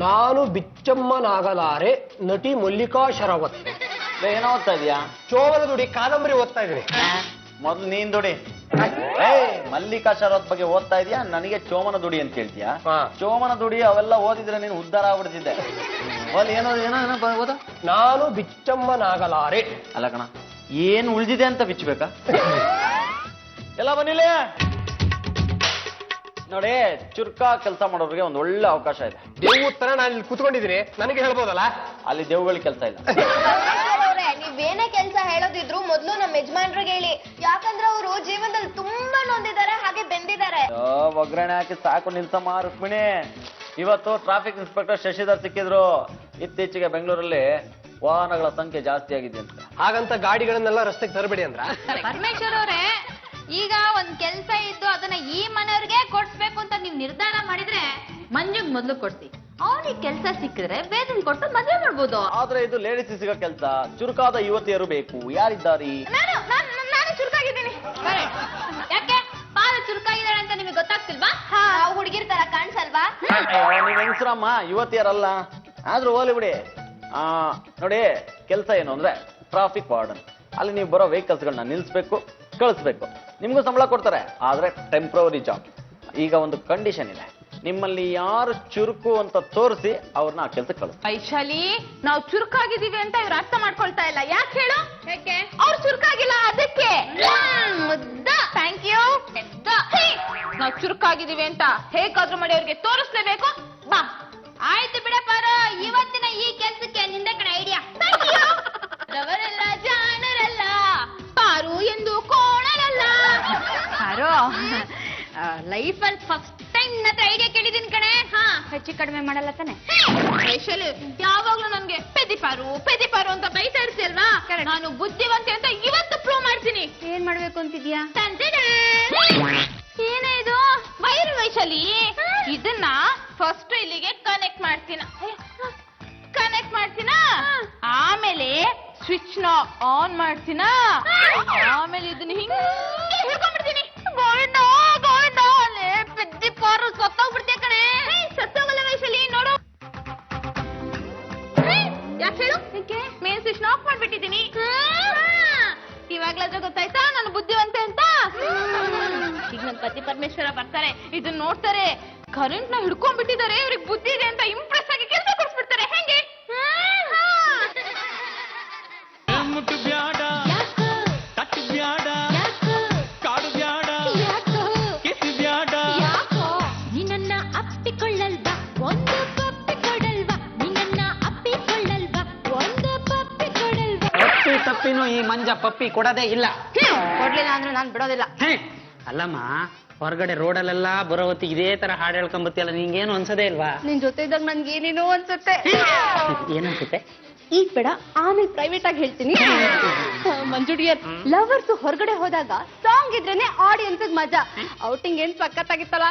ನಾನು ಬಿಚ್ಚಮ್ಮನಾಗಲಾರೆ ನಟಿ ಮಲ್ಲಿಕಾ ಶರಾವತ್. ಏನೋ ಓದ್ತಾ ಇದೀಯಾ? ಚೋಮನ ದುಡಿ ಕಾದಂಬರಿ ಓದ್ತಾ ಇದ್ದೀನಿ. ಮೊದ್ಲು ನೀನ್ ದುಡಿ. ಮಲ್ಲಿಕಾ ಶರತ್ ಬಗ್ಗೆ ಓದ್ತಾ ಇದೀಯಾ, ನನಗೆ ಚೋಮನ ದುಡಿ ಅಂತ ಹೇಳ್ತೀಯಾ? ಚೋಮನ ದುಡಿ ಅವೆಲ್ಲ ಓದಿದ್ರೆ ನೀನು ಉದ್ಧಾರ ಆಗ್ಬಿಡ್ತಿದ್ದೆ. ಏನೋ ಏನೋ ಏನೋ ಓದ. ನಾನು ಬಿಚ್ಚಮ್ಮನಾಗಲಾರೆ. ಅಲ್ಲ ಕಣ, ಏನ್ ಉಳಿದಿದೆ ಅಂತ ಬಿಚ್ಚಬೇಕಾ? ಎಲ್ಲ ಬನ್ನಿಲೇ ನೋಡಿ, ಚುರ್ಕಾ ಕೆಲಸ ಮಾಡೋರಿಗೆ ಒಂದು ಒಳ್ಳೆ ಅವಕಾಶ ಇದೆ. ದೇವು ತರ ನಾನು ಇಲ್ಲಿ ಕೂತ್ಕೊಂಡಿದ್ದೀನಿ, ನನಗೆ ಹೇಳ್ಬೋದಲ್ಲ? ಅಲ್ಲಿ ದೇವುಗಳಿಗೆ ಕೆಲಸ ಇಲ್ಲ. ನೀವೇನೇ ಕೆಲಸ ಹೇಳೋದಿದ್ರು ಮೊದ್ಲು ನಮ್ಮ ಯಜಮಾನ್ರಿಗೆ ಹೇಳಿ, ಯಾಕಂದ್ರೆ ಅವರು ಜೀವನದಲ್ಲಿ ತುಂಬಾ ನೊಂದಿದ್ದಾರೆ, ಹಾಗೆ ಬೆಂದಿದ್ದಾರೆ. ಒಗ್ಗರಣೆ ಹಾಕಿ ಸಾಕು ನಿಲ್ಸಮ್ಮ ರುಕ್ಮಿಣಿ. ಇವತ್ತು ಟ್ರಾಫಿಕ್ ಇನ್ಸ್ಪೆಕ್ಟರ್ ಶಶಿಧರ್ ಸಿಕ್ಕಿದ್ರು. ಇತ್ತೀಚೆಗೆ ಬೆಂಗಳೂರಲ್ಲಿ ವಾಹನಗಳ ಸಂಖ್ಯೆ ಜಾಸ್ತಿ ಆಗಿದೆ ಅಂತ. ಹಾಗಂತ ಗಾಡಿಗಳನ್ನೆಲ್ಲ ರಸ್ತೆಗೆ ತರಬೇಡಿ ಅಂದ್ರ? ಪರಮೇಶ್ವರ್ ಅವರೇ, ಈಗ ಒಂದ್ ಕೆಲ್ಸ ಇದ್ದು ಅದನ್ನ ಈ ಮನೆಯವ್ರಿಗೆ ಕೊಡ್ಸ್ಬೇಕು ಅಂತ ನೀವ್ ನಿರ್ಧಾರ ಮಾಡಿದ್ರೆ ಮಂಜುಗ್ ಮೊದ್ಲು ಕೊಡ್ಸಿ, ಅವ್ನಿಗೆ ಕೆಲ್ಸ ಸಿಕ್ಕಿದ್ರೆ ಬೇದನ್ ಕೊಟ್ಟು ಮದ್ವೆ ಮಾಡ್ಬೋದು. ಆದ್ರೆ ಇದು ಲೇಡೀಸ್ ಸಿಗೋ ಕೆಲ್ಸ, ಚುರುಕಾದ ಯುವತಿಯರು ಬೇಕು. ಯಾರಿದ್ದಾರಿ? ನಾನು ಚುರುಕಾಗಿದ್ದೀನಿ. ಯಾಕೆ ಪಾದ ಚುರುಕಾಗಿದ್ದಾಳೆ ಅಂತ ನಿಮಗೆ ಗೊತ್ತಾಗ್ತಿಲ್ವಾ? ಹುಡುಗಿರ್ ತರ ಕಾಣಿಸಲ್ವಾ? ನೀವು ಹೆಂಗಸ್ರಮ್ಮ, ಯುವತಿಯರಲ್ಲ. ಆದ್ರೂ ಹೋಲಿ ಬಿಡಿ. ನೋಡಿ, ಕೆಲಸ ಏನು ಅಂದ್ರೆ ಟ್ರಾಫಿಕ್ ವಾರ್ಡನ್. ಅಲ್ಲಿ ನೀವು ಬರೋ ವೆಹಿಕಲ್ಸ್ಗಳನ್ನ ನಿಲ್ಸ್ಬೇಕು, ಕಳಿಸ್ಬೇಕು. ನಿಮ್ಗೂ ಸಂಬಳ ಕೊಡ್ತಾರೆ, ಆದ್ರೆ ಟೆಂಪ್ರವರಿ ಜಾಬ್. ಈಗ ಒಂದು ಕಂಡೀಷನ್ ಇದೆ, ನಿಮ್ಮಲ್ಲಿ ಯಾರು ಚುರುಕು ಅಂತ ತೋರಿಸಿ ಅವ್ರನ್ನ ಆ ಕೆಲ್ಸಕ್ಕೆ ಕಳಿಸ್. ವೈಶಾಲಿ, ನಾವು ಚುರುಕಾಗಿದ್ದೀವಿ ಅಂತ ಇವ್ರು ಅರ್ಥ ಮಾಡ್ಕೊಳ್ತಾ ಇಲ್ಲ. ಯಾಕೆ ಹೇಳು? ಯಾಕೆ? ಅವ್ರು ಚುರುಕಾಗಿಲ್ಲ, ಅದಕ್ಕೆ. ಮುದ್ದ, ಥ್ಯಾಂಕ್ ಯು. ನಾವು ಚುರುಕಾಗಿದ್ದೀವಿ ಅಂತ ಹೇಗಾದ್ರೂ ಮಾಡಿ ಅವ್ರಿಗೆ ತೋರಿಸ್ಲೇಬೇಕು. ಬಾ, ಆಯ್ತು ಬಿಡ ಪಾರು, ಇವತ್ತಿನ ಈ ಕೆಲ್ಸಕ್ಕೆ ನಿಂದ ಕಡೆ ಐಡಿಯಾ. ರವರೆಲ್ಲ ಜಾಣರಲ್ಲ, ಪಾರು ಎಂದು ಕೋಣರಲ್ಲ. ಪಾರು, ಲೈಫ್ ಅಲ್ಲಿ ಫಸ್ಟ್ ಟೈಮ್ ನನ್ನ ಐಡಿಯಾ ಕೇಳಿದೀನಿ ಕಣೆ. ಹೆಚ್ಚು ಕಡಿಮೆ ಮಾಡಲ್ಲ ತಾನೆ? ವೈಶಾಲಿ, ಯಾವಾಗ್ಲೂ ನನ್ಗೆ ಪೆದಿಪಾರು ಅಂತ ಬೈತಾ ಇರ್ತೀಯಲ್ವಾ? ನಾನು ಬುದ್ಧಿವಂತೆ ಅಂತ ಇವತ್ತು ಪ್ರೂವ್ ಮಾಡ್ತೀನಿ. ಏನ್ ಮಾಡ್ಬೇಕು ಅಂತಿದ್ಯಾ? ಏನೇ ಇದು ವೈರ್ ವೈಶಾಲಿ? ಇದನ್ನ ಫಸ್ಟ್ ಇಲ್ಲಿಗೆ ಕನೆಕ್ಟ್ ಮಾಡ್ತೀನ, ಆಮೇಲೆ ಸ್ವಿಚ್ ನ ಆನ್ ಮಾಡ್ತೀನ, ಆಮೇಲೆ ಇದನ್ನ ಹಿಂಗೆ ಹಿಡ್ಕೊಂಡ್ಬಿಡ್ತೀನಿ. ಗೋವಿಂದ ಗೋವಿಂದ, ಅಲ್ಲೇ ಪೆದ್ದಿಪಾರು ಸತ್ತೋಗ್ಬಿಡ್ತೀಯ ಕಣೆ. ಸತ್ತೋಗಲ್ಲ ವೈಶಾಲಿ, ನೋಡು. ಯಾಕೆ ಹೇಳು? ಮೇನ್ ಸ್ವಿಚ್ ಆಫ್ ಮಾಡ್ಬಿಟ್ಟಿದ್ದೀನಿ. ಇವಾಗ್ಲಾದ್ರೆ ಗೊತ್ತಾಯ್ತಾ ನಾನು ಬುದ್ಧಿವಂತೆ ಅಂತ? ಈಗ ನನ್ ಪತಿ ಪರಮೇಶ್ವರ ಬರ್ತಾರೆ, ಇದನ್ನ ನೋಡ್ತಾರೆ, ಕರೆಂಟ್ ನ ಹಿಡ್ಕೊಂಡ್ಬಿಟ್ಟಿದ್ದಾರೆ, ಇವ್ರಿಗೆ ಬುದ್ಧಿ ಇದೆ ಅಂತ ಇಂಪ್ರೆಸ್ ಆಗಿ ಕೆಲಸ ಕೊಡ್ಸ್ಬಿಡ್ತಾರೆ. ಹೆಂಗೆ? ನಿನ್ನ ಅಪ್ಪಿಕೊಳ್ಳಲ್ವಾ ಒಂದು ಪಪ್ಪಿ ಕೊಡಲ್ವಾ? ನಿನ್ನ ಅಪ್ಪಿಕೊಳ್ಳಲ್ವಾ ಒಂದು ಪಪ್ಪಿ ಕೊಡಲ್ವಾ? ಅಪ್ಪಿ ತಪ್ಪಿನೂ ಈ ಮಂಜ ಪಪ್ಪಿ ಕೊಡೋದೇ ಇಲ್ಲ. ಕೊಡ್ಲಿಲ್ಲ ಅಂದ್ರೆ ನಾನ್ ಬಿಡೋದಿಲ್ಲ. ಅಲ್ಲಮ್ಮ, ಹೊರಗಡೆ ರೋಡಲ್ಲೆಲ್ಲ ಬರೋ ಹೊತ್ತಿಗೆ ಇದೇ ತರ ಹಾಡು ಹೇಳ್ಕೊಂಬತ್ತಿಯಲ್ಲ, ನಿಂಗೇನು ಅನ್ಸದೇ ಇಲ್ವಾ? ನಿನ್ ಜೊತೆ ಇದ್ದಾಗ ನನ್ಗೆ ಏನೇನೋ ಅನ್ಸುತ್ತೆ. ಏನನ್ಸುತ್ತೆ? ಈಗ ಬೇಡ, ಆಮೇಲೆ ಪ್ರೈವೇಟ್ ಆಗಿ ಹೇಳ್ತೀನಿ. ಮಂಜುಡಿಯರ್, ಲವರ್ಸ್ ಹೊರಗಡೆ ಹೋದಾಗ ಸಾಂಗ್ ಇದ್ರೇನೆ ಆಡಿಯನ್ಸ್ ಮಜಾ. ಔಟಿಂಗ್ ಏನ್ ಸಖತ್ತಾಗಿತ್ತಲ್ಲ?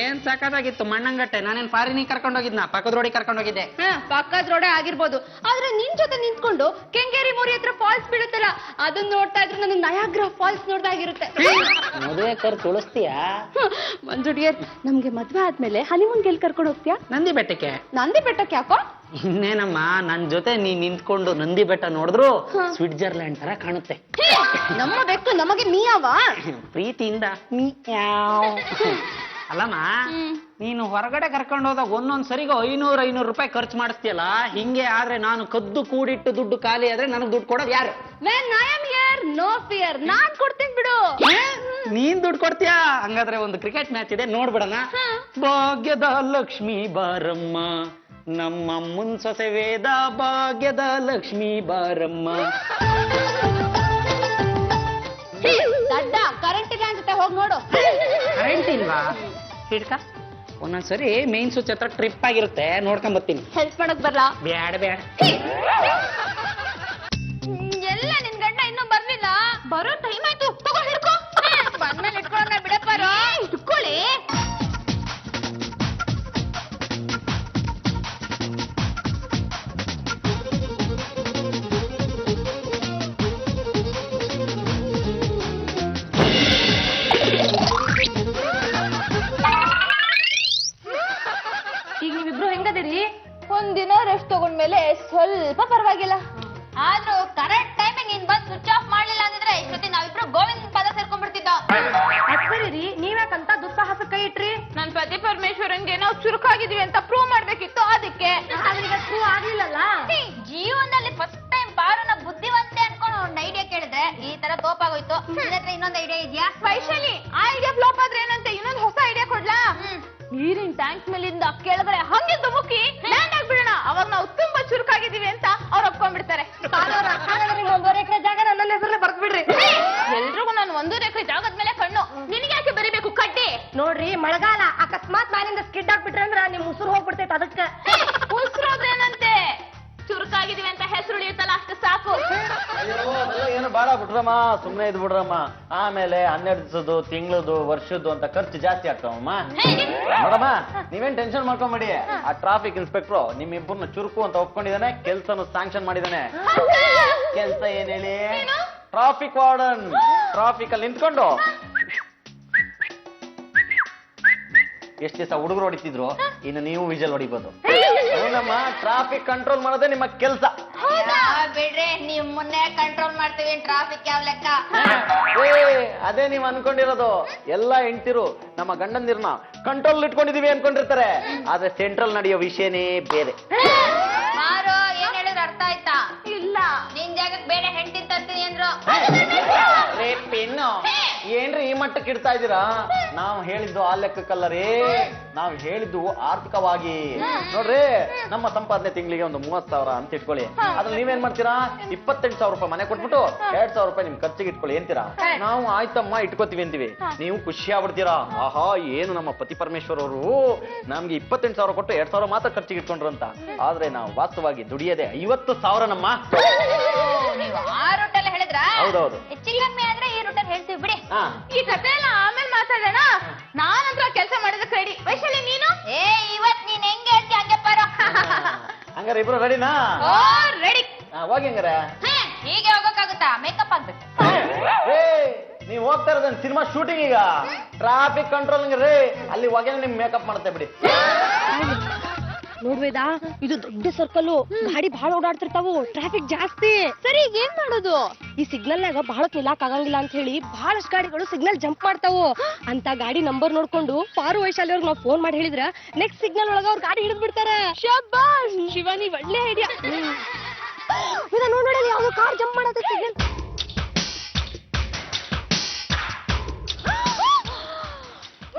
ಏನ್ ಸಾಕಾಗಿತ್ತು ಮಣ್ಣಂಗಟ್ಟೆ. ನಾನೇನ್ ಫಾರಿನಿಗೆ ಕರ್ಕೊಂಡೋಗಿದ್ನ, ಪಕ್ಕದ ರೋಡಿಗೆ ಕರ್ಕೊಂಡೋಗಿದ್ದೆ. ಪಕ್ಕದ ರೋಡೆ ಆಗಿರ್ಬೋದು, ಆದ್ರೆ ನಿನ್ ಜೊತೆ ನಿಂತ್ಕೊಂಡು ಕೆಂಗೇರಿ ಮೋರಿ ಹತ್ರ ಫಾಲ್ಸ್ ಬೀಳುತ್ತಲ್ಲ, ಅದನ್ನ ನೋಡ್ತಾ ಇದ್ರೆ ನನಗೆ ನಯಾಗ್ರಾ ಫಾಲ್ಸ್ ನೋಡ್ದಾಗಿರುತ್ತೆ. ಮದುವೆ ಖರ್ಚು ಉಳಿಸ್ತೀಯಾ? ಮಂಜುಡಿಯರ್, ನಮ್ಗೆ ಮದ್ವೆ ಆದ್ಮೇಲೆ ಹನಿಮೂನ್ ಗೆಲ್ ಕರ್ಕೊಂಡು ಹೋಗ್ತೀಯಾ? ನಂದಿ ಬೆಟ್ಟಕ್ಕೆ. ನಂದಿ ಬೆಟ್ಟಕ್ಕೆ ಯಾಕೋ? ಇನ್ನೇನಮ್ಮ, ನನ್ ಜೊತೆ ನೀ ನಿಂತ್ಕೊಂಡು ನಂದಿ ಬೆಟ್ಟ ನೋಡಿದ್ರು ಸ್ವಿಟ್ಜರ್ಲ್ಯಾಂಡ್ ತರ ಕಾಣುತ್ತೆ. ನಮ್ಮ ಬೆಕ್ಕು ನಮಗೆ ಮೀಯವ? ಪ್ರೀತಿಯಿಂದ ಅಲ್ಲಮ್ಮ, ನೀನು ಹೊರಗಡೆ ಕರ್ಕೊಂಡು ಹೋದಾಗ ಒಂದೊಂದ್ ಸರಿಗೂ 500 ರೂಪಾಯಿ ಖರ್ಚು ಮಾಡಿಸ್ತೀಯಲ್ಲ, ಹಿಂಗೆ ಆದ್ರೆ ನಾನು ಕದ್ದು ಕೂಡಿಟ್ಟು ದುಡ್ಡು ಖಾಲಿ ಆದ್ರೆ ನನಗ್ ದುಡ್ಡು ಕೊಡೋದು ಯಾರು? ನೋ ಫಿಯರ್, ನಾನ್ ಕೊಡ್ತೀನಿ ಬಿಡು. ನೀನ್ ದುಡ್ಡು ಕೊಡ್ತೀಯಾ? ಹಂಗಾದ್ರೆ ಒಂದು ಕ್ರಿಕೆಟ್ ಮ್ಯಾಚ್ ಇದೆ, ನೋಡ್ಬಿಡಣ. ಭಾಗ್ಯದ ಲಕ್ಷ್ಮಿ ಬಾರಮ್ಮ, ನಮ್ಮ ಮುನ್ಸೊಸೆ ವೇದ, ಭಾಗ್ಯದ ಲಕ್ಷ್ಮಿ ಬಾರಮ್ಮ. ದಡ್ಡ, ಕರೆಂಟ್ ಇಲ್ಲ ಅನ್ಸುತ್ತೆ, ಹೋಗಿ ನೋಡು. ಕರೆಂಟ್ ಇಲ್ವಾ? ಹಿಡ್ಕ, ಒಂದೊಂದ್ಸರಿ ಮೇನ್ ಸ್ವಿಚ್ ಹತ್ರ ಟ್ರಿಪ್ ಆಗಿರುತ್ತೆ, ನೋಡ್ಕೊಂಡ್ ಬರ್ತೀನಿ. ಹೆಲ್ಪ್ ಮಾಡಕ್ ಬರ್ಲಾ? ಬ್ಯಾಡ ಬ್ಯಾಡ. ಎಲ್ಲ ನಿನ್ ಗಂಡ ಇನ್ನೂ ಬರ್ಲಿಲ್ಲ. ಬರೋ ಟೈಮ್ ಆಯ್ತು, ತಗೋ ಹಿಡ್ಕೋ. ಬಂದ್ಮೇಲೆ ಇಟ್ಕೊಳ್ಳೋಣ ಬಿಡಪ್ಪಾರೋ. ಇಟ್ಕೊಳ್ಳಿ. ಈಗ ನೀವಿಬ್ರು ಹೆಂಗದಿರಿ? ಚುರುಕಾಗಿದೀವಿ ಅಂತ ಪ್ರೂವ್ ಮಾಡ್ಬೇಕಿತ್ತು ಅದಕ್ಕೆ. ಆದ್ರೀಗ ಪ್ರೂವ್ ಆಗ್ಲಿಲ್ಲಲ್ಲ. ಜೀವನದಲ್ಲಿ ಫಸ್ಟ್ ಟೈಮ್ ಪಾರುನ ಬುದ್ಧಿವಂತೆ ಅನ್ಕೊಂಡು ಒಂದು ಐಡಿಯಾ ಕೇಳಿದ್ರೆ ಈ ತರ ತೋಪಾಗೋಯ್ತು. ನಿನ್ನ ಹತ್ರ ಇನ್ನೊಂದು ಐಡಿಯಾ ಇದೆಯಾ? ವೈಶಾಲಿ ಆ ಐಡಿಯಾ ಫ್ಲಾಪ್ ಆದ್ರೆ ಏನಂತೆ ಇನ್ನೊಂದು ಹೊಸ ಐಡಿಯಾ ಕೊಡ್ಲಾ? ನೀರಿನ ಟ್ಯಾಂಕ್ ಮೇಲಿಂದ ಕೆಳಗಡೆ ಹಂಗೆ ಧುಮುಕಿ ಲ್ಯಾಂಡ್ ಆಗ್ಬಿಡೋಣ. ಅವಾಗ ನಾವು ತುಂಬಾ ಚುರುಕಾಗಿದೀವಿ ಅಂತ ಅವ್ರು ಒಪ್ಕೊಂಡ್ಬಿಡ್ತಾರೆ. ಹಾಗಾದ್ರೆ 1 ಎಕರೆ ಜಾಗ ನನ್ನ ಹೆಸರಲ್ಲೇ ಬರ್ದ್ ಬಿಡ್ರಿ. ಎಲ್ರಿಗೂ ನಾನು 1 ಎಕರೆ ಜಾಗದ ಮೇಲೆ ಕಣ್ಣು. ನಿನಗೆ ಯಾಕೆ ಬರಿಬೇಕು ಕಡ್ಡಿ? ನೋಡ್ರಿ ಮಳೆಗಾಲ ಅಕಸ್ಮಾತ್ ಮ್ಯಾಲಿಂದ ಸ್ಕಿಡ್ ಆಗ್ಬಿಟ್ರೆ ಅಂದ್ರೆ ನಿಮ್ ಉಸಿರು ಹೋಗ್ಬಿಡ್ತೈತೆ. ಅದಕ್ಕೆ ಉಸ್ರೋದೇನಂತೆ ಚುರುಕಾಗಿದೀವಿ ಅಂತ ಹೆಸರು ಉಳಿಯುತ್ತಲ್ಲ ಅಷ್ಟು ಸಾಕು. ಏನು ಬೇಡ ಬಿಟ್ರಮ್ಮ, ಸುಮ್ನೆ ಇದ್ ಬಿಡ್ರಮ್ಮ. ಆಮೇಲೆ 12 ದಿವಸದ್ದು, ತಿಂಗಳದು, ವರ್ಷದ್ದು ಅಂತ ಖರ್ಚು ಜಾಸ್ತಿ ಆಗ್ತಾವಮ್ಮ. ನೋಡಮ್ಮ, ನೀವೇನ್ ಟೆನ್ಷನ್ ಮಾಡ್ಕೊಂಬೇಡಿ. ಆ ಟ್ರಾಫಿಕ್ ಇನ್ಸ್ಪೆಕ್ಟ್ರು ನಿಮ್ಮಿಬ್ಬರನ್ನ ಚುರುಕು ಅಂತ ಒಪ್ಕೊಂಡಿದ್ದಾನೆ, ಕೆಲ್ಸನು ಸ್ಯಾಂಕ್ಷನ್ ಮಾಡಿದಾನೆ. ಕೆಲ್ಸ ಏನ್ ಹೇಳಿ? Traffic warden. ಟ್ರಾಫಿಕ್ ಅಲ್ಲಿ ನಿಂತ್ಕೊಂಡು ಎಷ್ಟ್ ದಿವಸ ಹುಡುಗರು ಹೊಡಿತಿದ್ರು, ಇನ್ನು ನೀವು ವಿಜಲ್ ಹೊಡಿಬೋದು. ಏನಮ್ಮ, ಟ್ರಾಫಿಕ್ ಕಂಟ್ರೋಲ್ ಮಾಡೋದೇ ನಿಮ್ಮ ಕೆಲ್ಸ. ಬಿಡ್ರಿ, ನೀವ್ ಮುನ್ನೆ ಕಂಟ್ರೋಲ್ ಮಾಡ್ತೀವಿ, ಟ್ರಾಫಿಕ್ ಯಾವ ಲೆಕ್ಕ? ಅದೇ ನೀವ್ ಅನ್ಕೊಂಡಿರೋದು. ಎಲ್ಲಾ ಹೆಂಡ್ತಿರು ನಮ್ಮ ಗಂಡಂದಿರ್ನ ಕಂಟ್ರೋಲ್ ಇಟ್ಕೊಂಡಿದೀವಿ ಅನ್ಕೊಂಡಿರ್ತಾರೆ, ಆದ್ರೆ ಸೆಂಟ್ರಲ್ ನಡೆಯೋ ವಿಷಯನೇ ಬೇರೆ. ಮಾರು ಏನ್ ಹೇಳಿದ್ರು ಅರ್ಥ ಆಯ್ತಾ? ಇಲ್ಲ, ನಿನ್ ಜಾಗಕ್ಕೆ ಬೇರೆ ಹೆಂಡತಿ ತರ್ತೀನಿ ಅಂದ್ರು. ಪೆನ್ನು ಏನ್ರಿ ಈ ಮಟ್ಟಕ್ಕೆ ಇಡ್ತಾ ಇದೀರಾ? ನಾವ್ ಹೇಳಿದ್ದು ಆ ಲೆಕ್ಕಕ್ಕಲ್ಲ ರೀ, ನಾವ್ ಹೇಳಿದ್ದು ಆರ್ಥಿಕವಾಗಿ. ನೋಡ್ರಿ, ನಮ್ಮ ಸಂಪಾದನೆ ತಿಂಗಳಿಗೆ ಒಂದು 30,000 ಅಂತ ಇಟ್ಕೊಳ್ಳಿ. ಅದ್ರಲ್ಲಿ ನೀವೇನ್ ಮಾಡ್ತೀರಾ? 28,000 ರೂಪಾಯಿ ಮನೆ ಕೊಟ್ಬಿಟ್ಟು 2,000 ರೂಪಾಯಿ ನಿಮ್ ಖರ್ಚಿಗೆ ಇಟ್ಕೊಳ್ಳಿ ಅಂತೀರಾ. ನಾವು ಆಯ್ತಮ್ಮ ಇಟ್ಕೋತೀವಿ ಅಂತೀವಿ, ನೀವು ಖುಷಿ ಆಗ್ಬಿಡ್ತೀರಾ. ಆಹಾ, ಏನು ನಮ್ಮ ಪತಿ ಪರಮೇಶ್ವರ್ ಅವರು ನಮ್ಗೆ 28,000 ಕೊಟ್ಟು 2,000 ಮಾತ್ರ ಖರ್ಚಿಗೆ ಇಟ್ಕೊಂಡ್ರು ಅಂತ. ಆದ್ರೆ ನಾವು ವಾಸ್ತವವಾಗಿ ದುಡಿಯದೆ 50,000 ನಮ್ಮ. ನೀವು ಆ ರೂಟಲ್ಲಿ ಹೇಳಿದ್ರ? ಹೌದೌದು. ಹೆಚ್ಚಿಗೆ ಕಮ್ಮಿ ಆದ್ರೆ ಈ ರೂಟಲ್ಲಿ ಹೇಳ್ತೀವಿ ಬಿಡಿ. ಈ ಕತೆ ಎಲ್ಲ ಆಮೇಲೆ ಮಾತಾಡೋಣ. ನಾನಂತ್ರ ಕೆಲಸ ಮಾಡೋದಕ್ಕೆ ರೆಡಿ. ವೈಶಾಲಿ ನೀನು? ಇವತ್ ನೀನ್ ಹೆಂಗ್ ಹೇಳ್ತಿ ಹಂಗೆ ಬರೋ. ಹಂಗಾರೆ ಇಬ್ರು ರೆಡಿನಾ? ಓ ರೆಡಿ. ಹೋಗಿ ಹಂಗಾರೆ. ಹೀಗೆ ಹೋಗಕ್ಕಾಗುತ್ತಾ? ಮೇಕಪ್ ಆಗ್ಬೇಕು. ನೀವ್ ಹೋಗ್ತಾ ಇರೋದನ್ ಸಿನಿಮಾ ಶೂಟಿಂಗ್. ಈಗ ಟ್ರಾಫಿಕ್ ಕಂಟ್ರೋಲ್ ರೀ, ಅಲ್ಲಿ ಹೋಗಿ ನಿಮ್ ಮೇಕಪ್ ಮಾಡುತ್ತೆ ಬಿಡಿ. ನೋಡ್ವೇದ, ಇದು ದೊಡ್ಡ ಸರ್ಕಲ್, ಗಾಡಿ ಬಹಳ ಓಡಾಡ್ತಿರ್ತಾವು, ಟ್ರಾಫಿಕ್ ಜಾಸ್ತಿ. ಸರಿ, ಈಗ ಏನ್ ಮಾಡೋದು? ಈ ಸಿಗ್ನಲ್ ನಾಗ ಬಹಳ ನಿಲ್ಲಾಕ್ ಆಗಂಗಿಲ್ಲ ಅಂತ ಹೇಳಿ ಬಹಳಷ್ಟು ಗಾಡಿಗಳು ಸಿಗ್ನಲ್ ಜಂಪ್ ಮಾಡ್ತಾವು. ಅಂತ ಗಾಡಿ ನಂಬರ್ ನೋಡ್ಕೊಂಡು ಪಾರು ವೈಶಾಲಿ ಅವ್ರಿಗೆ ನಾವು ಫೋನ್ ಮಾಡಿ ಹೇಳಿದ್ರ ನೆಕ್ಸ್ಟ್ ಸಿಗ್ನಲ್ ಒಳಗ ಅವ್ರ ಗಾಡಿ ಹಿಡಿದ್ ಬಿಡ್ತಾರ. ಶಬ್ಬಾಷ್ ಶಿವಾನಿ, ಒಳ್ಳೆ ಐಡಿಯಾ. ನೋಡಿ ಯಾವ್ದು ಕಾರ್ ಜಂಪ್ ಮಾಡತ್ತೆ ಸಿಗ್ನಲ್.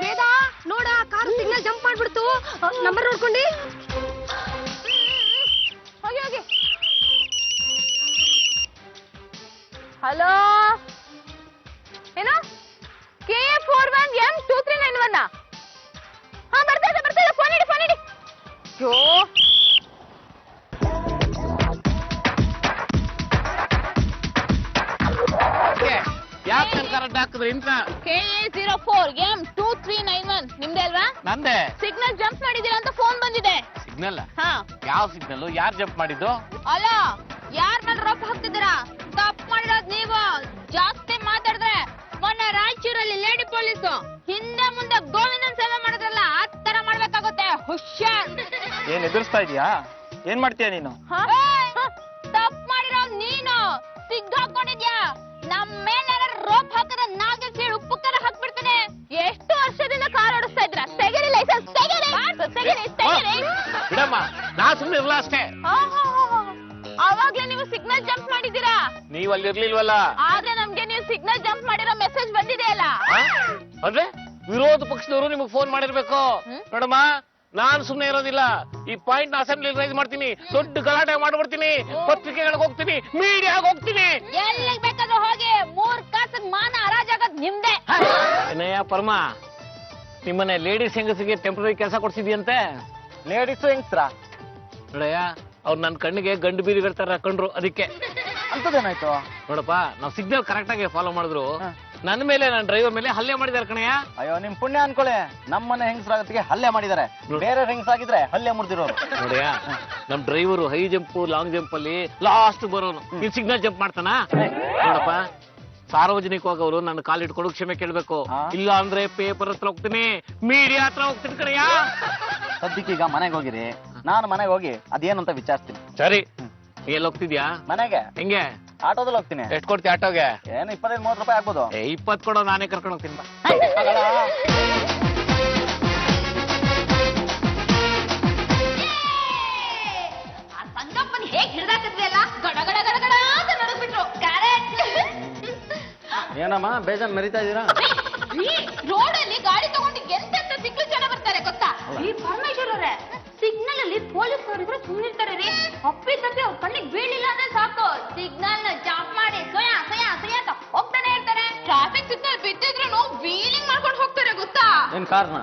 ವೇದ ನೋಡ, ಕಾರ್ ಸಿಗ್ನಲ್ ಜಂಪ್ ಮಾಡ್ಬಿಡ್ತು. ನಂಬರ್ ನೋಡ್ಕೊಂಡಿ. ಹೋಗಿ ಹೋಗಿ. ಹಲೋ, ಏನು? KA41M2391. ಹಾ, ಬರ್ತಾ ಇದೆ. ಫೋನ್ ಇಡಿ. ಯೋ, ಯಾಕೆ ಸರ್ಕಾರ ಹಾಕಿದ್ರೆ ಇಂತ? KA04M2391 ನಿಮ್ದೇ ಅಲ್ವಾ? ನಂದೆ. ಸಿಗ್ನಲ್ ಜಂಪ್ ಮಾಡಿದೀರಾ ಅಂತ ಫೋನ್ ಬಂದಿದೆ. ಸಿಗ್ನಲ್? ಹಾ. ಯಾವ ಸಿಗ್ನಲ್? ಯಾರು ಜಂಪ್ ಮಾಡಿದ್ದು? ಅಲ್ಲ, ಯಾರ್ ಮೇಲೆ ರೋಪ್ ಹಾಕ್ತಿದ್ದೀರಾ? ತಪ್ಪು ಮಾಡಿರೋದ್ ನೀವು. ಜಾಸ್ತಿ ಮಾತಾಡಿದ್ರೆ ಮೊನ್ನೆ ರಾಯಚೂರಲ್ಲಿ ಲೇಡಿ ಪೊಲೀಸ್ ಹಿಂದೆ ಮುಂದೆ ಗೋವಿಂದನ್ ಸೇವೆ ಮಾಡಿದ್ರಲ್ಲ, ಆ ತರ ಮಾಡ್ಬೇಕಾಗುತ್ತೆ. ಹುಷಾರ್. ಏನ್ ಎದುರಿಸ್ತಾ ಇದೀಯಾ? ಏನ್ ಮಾಡ್ತೀಯ ನೀನು? ತಪ್ಪು ಮಾಡಿರೋದ್ ನೀನು. ಸಿಗ್ಗಾಕೊಂಡಿದ್ಯಾ? ನಮ್ ಮೇಲೆ ರೋಪ್ ಹಾಕಿದ್ರೆ ನಾಲ್ಕು ಸೀಳು ಉಪ್ಪು ಖಾರ ಹಾಕ್ಬಿಡ್ತಾನೆ. ಎಷ್ಟು ವರ್ಷದಿಂದ ಕಾರ್ ಓಡಿಸ್ತಾ ಇದ್ರ? ತೆಗೀರಿ ಲೈಸೆನ್ಸ್, ತೆಗೀರಿ. ಬಿಡಮ್ಮ, ನಾ ಸುಮ್ಮನೆ ಇರ್ಲ ಅಷ್ಟೇ. ಅವಾಗ್ಲೇ ನೀವು ಸಿಗ್ನಲ್ ಜಂಪ್ ಮಾಡಿದ್ದೀರಾ. ನೀವ್ ಅಲ್ಲಿ ಇರ್ಲಿಲ್ವಲ್ಲ. ಆದ್ರೆ ನಮ್ಗೆ ನೀವು ಸಿಗ್ನಲ್ ಜಂಪ್ ಮಾಡಿರೋ ಮೆಸೇಜ್ ಬಂದಿದೆ ಅಲ್ಲ. ಅಂದ್ರೆ ವಿರೋಧ ಪಕ್ಷದವರು ನಿಮಗ್ ಫೋನ್ ಮಾಡಿರ್ಬೇಕು. ನೋಡಮ್ಮ, ನಾನ್ ಸುಮ್ನೆ ಇರೋದಿಲ್ಲ. ಈ ಪಾಯಿಂಟ್ ನ ಅಸೆಂಬ್ಲಿ ರೈಸ್ ಮಾಡ್ತೀನಿ, ದೊಡ್ಡ ಗಲಾಟೆ ಮಾಡ್ಬಿಡ್ತೀನಿ, ಪತ್ರಿಕೆಗಳಿಗೆ ಹೋಗ್ತೀನಿ, ಮೀಡಿಯಾಗ ಹೋಗ್ತೀನಿ. ಎಲ್ಲಿಗೆ ಬೇಕಾದ್ರೂ ಹೋಗಿ, 3 ಕಾಸಿಗೆ ಮಾನ ಹರಾಜಾಗದ್ ನಿಮ್ದೆ. ಏನಯ್ಯ ಪರಮ, ನಿಮ್ಮನೆ ಲೇಡೀಸ್ ಹೆಂಗಸಿಗೆ ಟೆಂಪ್ರರಿ ಕೆಲಸ ಕೊಡ್ಸಿದ್ಯಂತೆ? ಲೇಡೀಸು ಹೆಂಗ್ಸ್ರ ನೋಡಯ್ಯ, ಅವ್ರು ನನ್ನ ಕಣ್ಣಿಗೆ ಗಂಡು ಬೀದಿಗಳ ತರ ಕಂಡ್ರು, ಅದಕ್ಕೆ. ಅಂತದೇನಾಯ್ತು? ನೋಡಪ್ಪ, ನಾವು ಸಿಗ್ನಲ್ ಕರೆಕ್ಟ್ ಆಗಿ ಫಾಲೋ ಮಾಡಿದ್ರು, ನನ್ನ ಮೇಲೆ, ನನ್ನ ಡ್ರೈವರ್ ಮೇಲೆ ಹಲ್ಲೆ ಮಾಡಿದಾರೆ ಕಣಯ್ಯ. ಅಯ್ಯೋ, ನಿಮ್ ಪುಣ್ಯ ಅನ್ಕೊಳ್ಳಿ, ನಮ್ಮನೆ ಹೆಂಗಸ್ರಾಗತ್ತಿಗೆ ಹಲ್ಲೆ ಮಾಡಿದ್ದಾರೆ. ಬೇರೆ ಹೆಂಗಸಾಗಿದ್ರೆ ಹಲ್ಲೆ ಮುರಿದಿರೋರು. ನೋಡ್ಯಾ, ನಮ್ driver high jump long jump ಅಲ್ಲಿ ಲಾಸ್ಟ್ ಬರೋನು. ನೀನ್ ಸಿಗ್ನಲ್ ಜಂಪ್ ಮಾಡ್ತಾನ? ನೋಡಪ್ಪ, ಸಾರ್ವಜನಿಕವಾಗಿ ಅವರು ನನ್ನ ಕಾಲಿಟ್ಕೊಂಡು ಕ್ಷಮೆ ಕೇಳ್ಬೇಕು. ಇಲ್ಲ ಅಂದ್ರೆ ಪೇಪರ್ ಹತ್ರ ಹೋಗ್ತೀನಿ, ಮೀಡಿಯಾ ಹತ್ರ ಹೋಗ್ತೀನಿ ಕಣಯ್ಯ. ಸದ್ಯಕ್ಕೀಗ ಮನೆಗೆ ಹೋಗಿರಿ, ನಾನು ಮನೆಗೆ ಹೋಗಿ ಅದೇನು ಅಂತ ವಿಚಾರಿಸ್ತೀನಿ. ಸರಿ, ನೀ ಎಲ್ಲಿ ಹೋಗ್ತಿದ್ಯಾ? ಮನೆಗೆ. ಹೆಂಗೆ? ಆಟೋದಲ್ಲಿ ಹೋಗ್ತೀನಿ. ಎಷ್ಟು ಕೊಡ್ತೀಯ ಆಟೋಗೆ? ಏನು 25-30 ರೂಪಾಯಿ ಆಗ್ಬೋದು. 20 ಕೊಡೋ, ನಾನೇ ಕರ್ಕೊಂಡು ಹೋಗ್ತೀನಿ ಬಾ. ಏನಮ್ಮ ಬೇಜಾನ್ ಮೆರಿತಾ ಇದ್ದೀರಾ? ರೋಡಲ್ಲಿ ಗಾಡಿ ತಗೊಂಡು ಎಂತೆಂತ ಸಿಗ್ಲು ಜನ ಬರ್ತಾರೆ ಗೊತ್ತಾ? ಈ ಪರಮೇಶ್ವರ್ ಅವರೇ ಸಿಗ್ನಲ್ ಅಲ್ಲಿ ಪೊಲೀಸ್ ಅವರಿದ್ರೆ ಸುಮ್ಮನಿರ್ತಾರೆ ರೀ. ಅಪ್ಪಿ ತಪ್ಪಿ ಅವ್ರ ಕಣ್ಣಿಗೆ ಬೀಳಿಲ್ಲ ಅಂದ್ರೆ ಸಾಕು, ಸಿಗ್ನಲ್ ನ ಜಾಂಪ್ ಮಾಡಿ ಸೊಯ ಸೊಯ ಸೊಯ ಅಂತ ಹೋಗ್ತಾನೆ ಇರ್ತಾರೆ. ಟ್ರಾಫಿಕ್ ಸಿಗ್ನಲ್ ಬಿದ್ದಿದ್ರು ವೀಲಿಂಗ್ ಮಾಡ್ಕೊಂಡು ಹೋಗ್ತಾರೆ ಗೊತ್ತಾ? ಏನ್ ಕಾರ್ನ?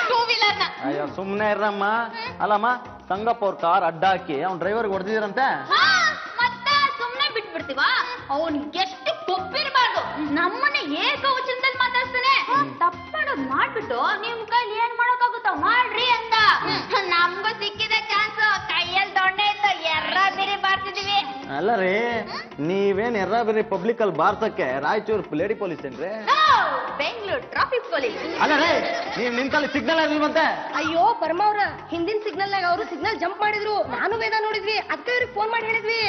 ಟೂ ವೀಲರ್ ನ. ಅಯ್ಯೋ ಸುಮ್ನೆ ಇರಮ್ಮ. ಅಲ್ಲಮ್ಮ, ಸಂಗಪ್ಪ ಅವ್ರ ಕಾರ್ ಅಡ್ಡ ಹಾಕಿ ಅವ್ನ ಡ್ರೈವರ್ಗೆ ಹೊಡೆದಿದ್ರಂತೆ. ಮತ್ತೆ ಸುಮ್ನೆ ಬಿಟ್ಬಿಡ್ತೀವ? ಅವ್ನ್ ಎಷ್ಟು ಕೊಬ್ಬಿರ್ಬಾರ್ದು. ನಮ್ಮನ್ನ ಏಕವಚನದಲ್ಲಿ ಮಾತಾಡ್ತಾನೆ. ತಪ್ಪು ಮಾಡೋದ್ ಮಾಡ್ಬಿಟ್ಟು ನಿಮ್ ಕೈಲಿ ಏನ್ ಮಾಡಕ್ಕಾಗುತ್ತ ಮಾಡ್ರಿ ಅಂತ. ನಮ್ಗೂ ಸಿಕ್ಕಿದ ಚಾನ್ಸ್, ಕೈಯಲ್ಲಿ ದೊಣ್ಣೆ ಇತ್ತು ಎರ್ರ ಬಿರಿ ಬಾರ್ತಿದೀವಿ. ಅಲ್ಲ ರೀ, ನೀವೇನ್ ಎರ್ರ ಬೇರೆ ಪಬ್ಲಿಕ್ ಅಲ್ಲಿ ಬಾರ್ಸಕ್ಕೆ ರಾಯಚೂರು ಲೇಡಿ ಪೊಲೀಸ್ ಏನ್ರಿ? Bengaluru traffic police. ಅಲ್ಲ ರೀ, ನೀವ್ ನಿಂತಲ್ಲಿ ಸಿಗ್ನಲ್ ಆಗಿಲ್ವಂತೆ. ಅಯ್ಯೋ ಪರಮ ಅವ್ರ ಹಿಂದಿನ ಸಿಗ್ನಲ್ ನಾಗ ಅವರು ಸಿಗ್ನಲ್ ಜಂಪ್ ಮಾಡಿದ್ರು, ನಾನು ವೇದ ನೋಡಿದ್ವಿ, ಅದಕ್ಕೆ ಅವ್ರಿಗೆ ಫೋನ್ ಮಾಡಿ ಹೇಳಿದ್ವಿ.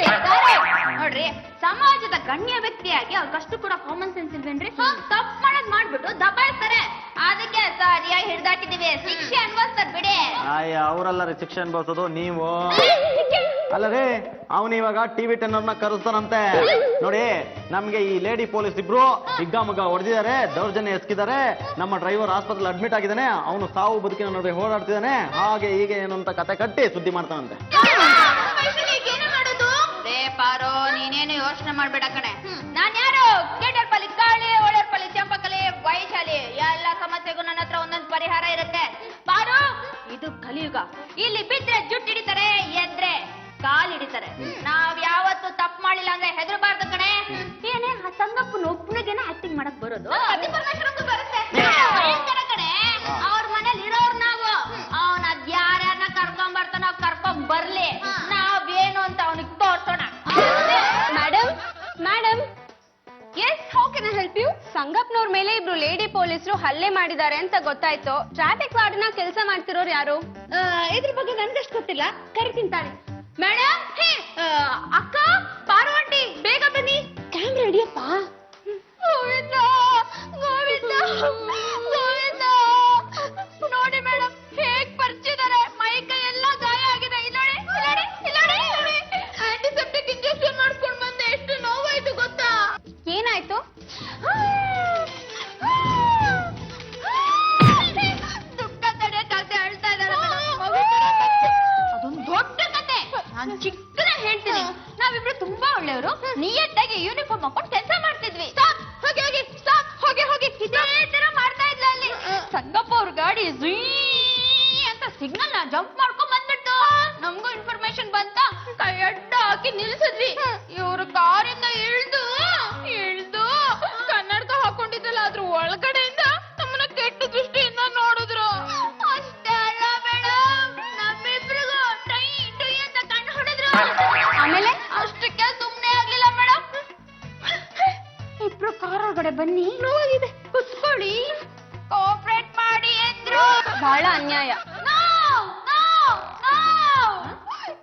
ನೋಡ್ರಿ, ಸಮಾಜದ ಗಣ್ಯ ವ್ಯಕ್ತಿಯಾಗಿ ಅವ್ರಿಗಷ್ಟು ಕೂಡ ಕಾಮನ್ ಸೆನ್ಸ್ ಇಲ್ವೇನ್ರಿ? ತಪ್ಪು ಮಾಡೋದ್ ಮಾಡ್ಬಿಟ್ಟು ದಬಾಯಿಸ್ತಾರೆ. ಅದಕ್ಕೆ ಸರಿಯಾಗಿ ಹಿಡ್ದಾಕಿದೀವಿ, ಶಿಕ್ಷೆ ಅನ್ಭವಿಸ್ತಾರೆ ಬಿಡಿ. ಅಯ್ಯ ಅವರಲ್ಲ ರೀ ಶಿಕ್ಷೆ ಅನ್ಭವಿಸೋದು, ನೀವು. ಅಲ್ಲ ರೀ, ಅವನು ಇವಾಗ ಟಿವಿ 10 ಅವ್ರನ್ನ ಕರೆಸ್ತಾನಂತೆ. ನೋಡಿ, ನಮ್ಗೆ ಈ ಲೇಡಿ ಪೊಲೀಸ್ ಇಬ್ರು ಹಿಗ್ಗಾಮುಗ್ಗ ಹೊಡೆದಿದ್ದಾರೆ, ದೌರ್ಜನ್ಯ ಎಸ್ಕಿದ್ದಾರೆ, ನಮ್ಮ ಡ್ರೈವರ್ ಆಸ್ಪತ್ರೆ ಅಡ್ಮಿಟ್ ಆಗಿದ್ದಾನೆ, ಅವನು ಸಾವು ಬದುಕಿನ ನಡುವೆ ಹೋರಾಡ್ತಿದ್ದಾನೆ, ಹಾಗೆ ಹೀಗೆ ಏನು ಅಂತ ಕತೆ ಕಟ್ಟಿ ಸುದ್ದಿ ಮಾಡ್ತಾನಂತೆ. ಏನು ಮಾಡೋದು? ಪಾರೋ, ನೀನೇನು ಯೋಚನೆ ಮಾಡ್ಬೇಡ ಕಣೆ. ನಾನ್ ಯಾರು? ಕೇಟರ್ ಪಲ್ಲಿ ಕಾಳಿ, ಒಳ್ಳೆರ್ ಪಲ್ಲಿ ಚಂಪಕಲಿ, ವೈಶಾಲಿ, ಎಲ್ಲ ಸಮಸ್ಯೆಗೂ ನನ್ನ ಹತ್ರ ಒಂದೊಂದು ಪರಿಹಾರ ಇರುತ್ತೆ. ಪಾರು, ಇದು ಕಲಿಯುಗ. ಇಲ್ಲಿ ಬಿದ್ರೆ ಜುಟ್ಟು ಹಿಡಿತಾರೆ, ಎದ್ರೆ ಕಾಲ್ ಹಿಡಿತಾರೆ. ನಾವ್ ಯಾವತ್ತು ತಪ್ಪು ಮಾಡಿಲ್ಲ ಅಂದ್ರೆ ಹೆದರಬಾರ್ದು ಕಣೆ. ಏನೇ ಆ ಸಂಗಪ್ಪನ ಒಬ್ಬನಿಗೆನ ಆಕ್ಟಿಂಗ್ ಮಾಡಕ್ ಬರೋದು? ಬರುತ್ತೆ ಭಯಂಕರ ಕಣೆ. ಅವ್ರ ಮನೇಲಿ ಇರೋರು ನಾವು. ಅವನ್ ಅದ್ ಯಾರ್ಯಾರನ್ನ ಕರ್ಕೊಂಡ್ ಬರ್ತಾನ ಕರ್ಕೊಂಡ್ ಬರ್ಲಿ, ನಾವೇನು ಅಂತ ಅವನಿಗೆ ತೋರ್ಸೋಣ. Madam madam, yes, how can I help you? ಸಂಗಪ್ಪನವ್ರ ಮೇಲೆ ಇಬ್ರು ಲೇಡಿ ಪೊಲೀಸರು ಹಲ್ಲೆ ಮಾಡಿದ್ದಾರೆ ಅಂತ ಗೊತ್ತಾಯ್ತು. ಟ್ರಾಫಿಕ್ ವಾರ್ಡ್ನ ಕೆಲಸ ಮಾಡ್ತಿರೋರು ಯಾರು? ಇದ್ರ ಬಗ್ಗೆ ನನ್ಗಷ್ಟು ಗೊತ್ತಿಲ್ಲ, ಕರಿತೀನಿ ತಾಳಿ. ಮೇಡಮ್, ಅಕ್ಕ, ಪಾರ್ವತಿ, ಬೇಗ ಬನ್ನಿ. ಕ್ಯಾಮ್ರಾ ಹಿಡಿಯಪ್ಪ. ಗೋವಿಂದ, ಗೋವಿಂದ, ಗೋವಿಂದ. ನೋಡಿ ಮೇಡಮ್, ಹೇಗ್ ಪರಿಚಿದ್ದಾರೆ, ಮೈ ಕೈ ಎಲ್ಲ ಗಾಯ ಆಗಿದೆ. ಇಲ್ಲೋಡಿ, ಆಂಟಿಸೆಪ್ಟಿಕ್ ಇಂಜೆಕ್ಷನ್ ಮಾಡ್ಕೊಂಡ್ ಬಂದೆ, ಎಷ್ಟು ನೋವಾಯ್ತು ಗೊತ್ತಾ? ಏನಾಯ್ತು? ದುಃಖ ತಡೆಯಕ್ಕಾಗದೆ ಅಳ್ತಾ ಇದ್ದಾರೆ. ಅದೊಂದು ದೊಡ್ಡ ಕತೆ, ನಾನ್ ಚಿಕ್ಕದಾಗಿ ಹೇಳ್ತೀನಿ. ನಾವಿಬ್ರು ತುಂಬಾ ಒಳ್ಳೆಯವರು, ನಿಯತ್ತಾಗಿ ಯೂನಿಫಾರ್ಮ್ ಹಾಕೊಂಡು ಕೆಲಸ ಮಾಡ್ತಿದ್ವಿ. ಹೋಗಿ ಇದೇ ತರ ಮಾಡ್ತಾ ಇದ್ಲ ಅಲ್ಲಿ. ಸಂಗಪ್ಪ ಅವ್ರ ಗಾಡಿ ಅಂತ ಸಿಗ್ನಲ್ ನ ಜಂಪ್ ಮಾಡ್ಕೊಂಡ್ ಬಂದ್ಬಿಟ್ಟು ನಮಗೂ ಇನ್ಫಾರ್ಮೇಶನ್ ಬಂತ. ಕೈ ಅಡ್ಡ ಹಾಕಿ ನಿಲ್ಸಿದ್ವಿ. ಇವ್ರು ಕಾರಿಂದ ಇಳ್ದು ಕನ್ನಡಕ ಹಾಕೊಂಡಿದ್ದಲ್ಲ, ಅದ್ರ ಒಳಗಡೆಯಿಂದ ನಮ್ಮನ್ನ ಕೆಟ್ಟ ದೃಷ್ಟಿಯಿಂದ ನೋಡಿದ್ರು. ಅಷ್ಟೇ ಅಲ್ಲ ಮೇಡಮ್, ನಮ್ಮಿಬ್ರಿಗೂ ಟೈ ಅಂತ ಕಣ್ಣು ಹೊಡೆದ್ರು. ಆಮೇಲೆ ಅಷ್ಟಕ್ಕೆ ಸುಮ್ನೆ ಆಗ್ಲಿಲ್ಲ ಮೇಡಮ್. ಇಬ್ರು ಕಾರ್ ಒಳಗಡೆ ಬನ್ನಿ, ನೋವಾಗಿದೆ, ಕುತ್ಕೊಳ್ಳಿ, ಕೋಆಪರೇಟ್ ಮಾಡಿ ಎಂದ್ರು. ಬಹಳ ಅನ್ಯಾಯ.